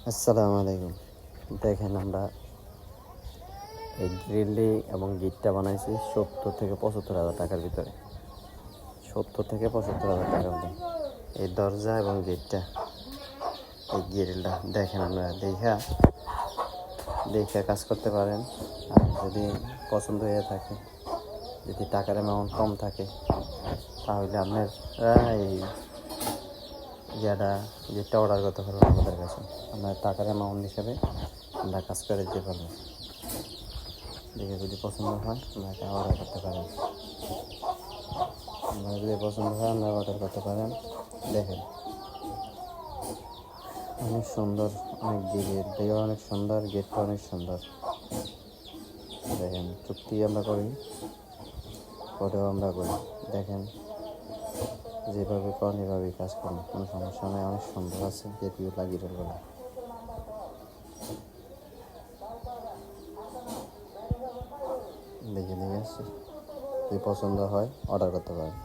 আসসালামু আলাইকুম। দেখেন আমরা এই গ্রিলটি এবং গেটটা বানাইছি 70 থেকে 75 হাজার টাকার ভিতরে। 70 থেকে 75 হাজার টাকার মধ্যে এই দরজা এবং গেটটা, এই গ্রিলটা দেখেন, আমরা দেখা কাজ করতে পারেন। আর যদি পছন্দ হয়ে থাকে, যদি টাকার অ্যামাউন্ট কম থাকে, তাহলে আপনার এই গেটটা অর্ডার করতে পারবেন আমাদের কাছে। আপনার টাকার অ্যামাউন্ট হিসাবে আমরা কাজ করে দিতে পারবো। দেখে যদি পছন্দ হয় আপনাকে অর্ডার করতে পারেন। আপনার যদি পছন্দ হয় আপনারা অর্ডার করতে পারেন। দেখেন অনেক সুন্দর, অনেক দেখে অনেক সুন্দর, গেটটা অনেক সুন্দর। দেখেন চুক্তি আমরা করি, পরেও আমরা করি। দেখেন যেভাবে করেন এভাবেই কাজ করুন, কোনো সমস্যা নেই। অনেক সুন্দর আছে গেটগুলো লাগিয়ে বলে দেখে আসছি। যদি পছন্দ হয় অর্ডার করতে পারেন।